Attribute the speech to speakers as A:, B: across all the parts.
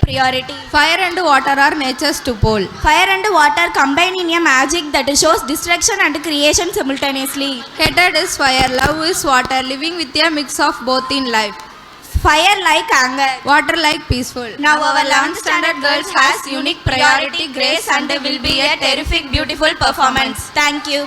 A: priority.
B: Fire and water are nature's two poles.
A: Fire and water combine in a magic that shows destruction and creation simultaneously.
B: Hatred is fire, love is water, living with a mix of both in life.
A: Fire like anger,
B: water like peaceful.
A: Now our 11th standard girls has unique priority, grace and will be a terrific beautiful performance. Thank you.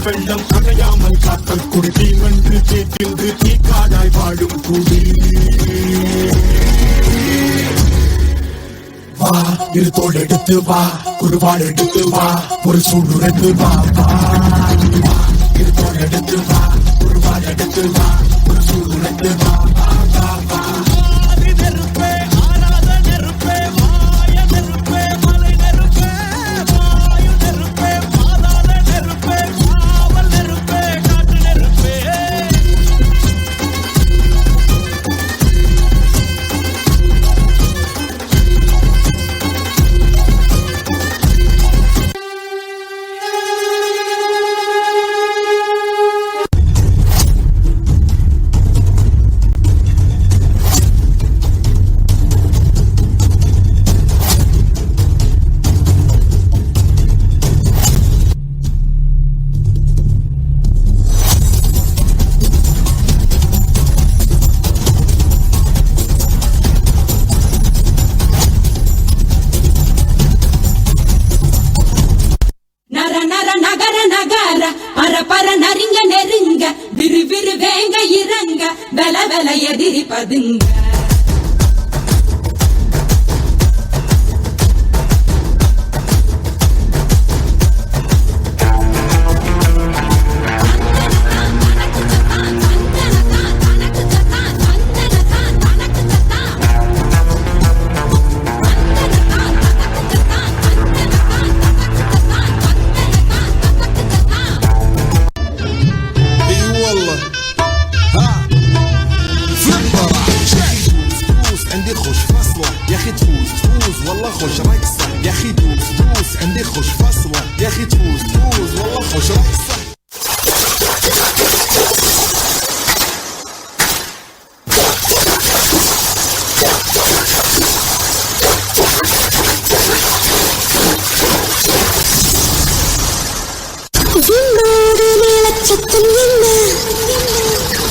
C: வெள்ளம் அணையாமல் காத்தல் குடி தீவன்று தீட்டின்று தீக்காடாய் வாழும் குடி வா இருத்தோடு எடுத்து வா குருவாள் எடுத்து வா ஒரு சூடுரைத்து வா இருத்தோடு எடுத்து வா குருவாள் எடுத்து வா ஒரு சூடுரைத்து வா
D: எதிரி பதுங்க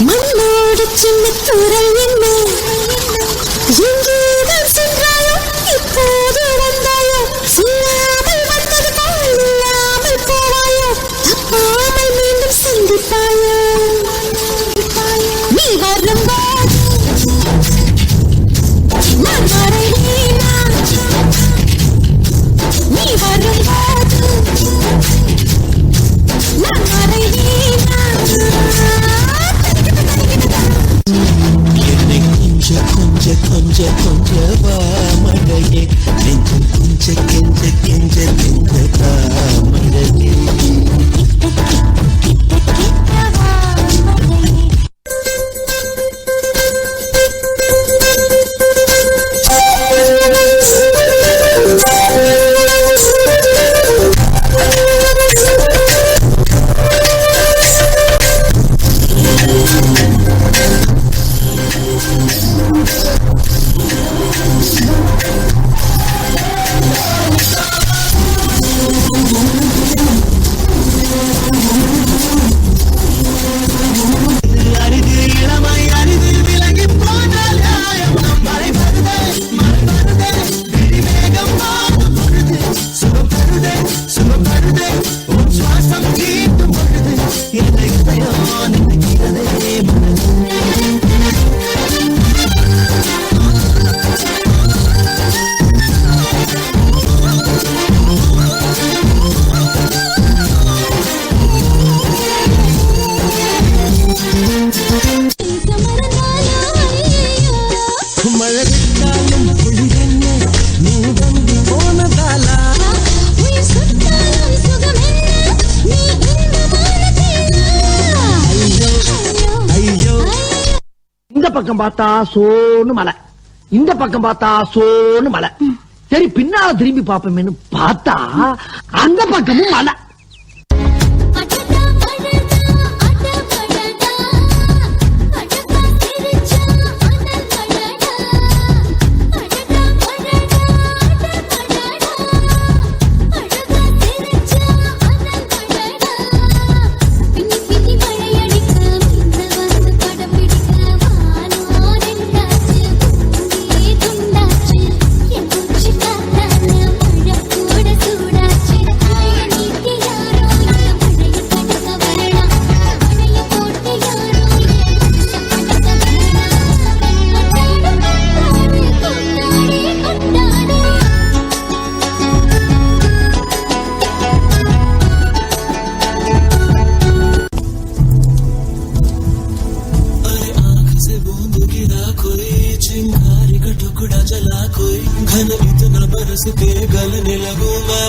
D: மண்ணோடு சின்ன தூரல் என்ன எங்கேதான் சென்றாயோ இப்போது வந்தாயோ சொல்லாமல் வந்தது போல் இல்லாமல் போவாயோ தப்பாமல் மீண்டும் சந்திப்பாயோ நீ வரும்போது நான் மறைவேனா நீ வரும்போது நான் மறைவேனா
E: பக்கம் பார்த்தா சோன்னு மலை, இந்த பக்கம் பார்த்தா சோன்னு மலை. சரி பின்னால திரும்பி பாப்போமேன்னு பார்த்தா அந்த பக்கமும் மலை.
D: அடடா மழடா அட மழடா அடடா சிரிச்சா அனல் மழடா அடடா மழடா அட மழடா அடடா சிரிச்சா அனல் மழடா பின்னி பின்னி மழையடிக்க மின்னல் வந்து படம் பிடிக்க வானோ ரெண்டாச்சு பூமியே துண்டாச்சு என் மூச்சு காத்தான மழை கூட சூடாச்சு மழைய நீக்கி யாரோ இந்த மழைய தடுக்க வேணாம் மழைய போட்டு யாரோ என் மனச படுக்க வேணாம் கொண்டாடி
F: आंख से बूंद गिरा कोई चिंगारी का टुकड़ा जला कोई घन इतना बरस के गलने लगूं मैं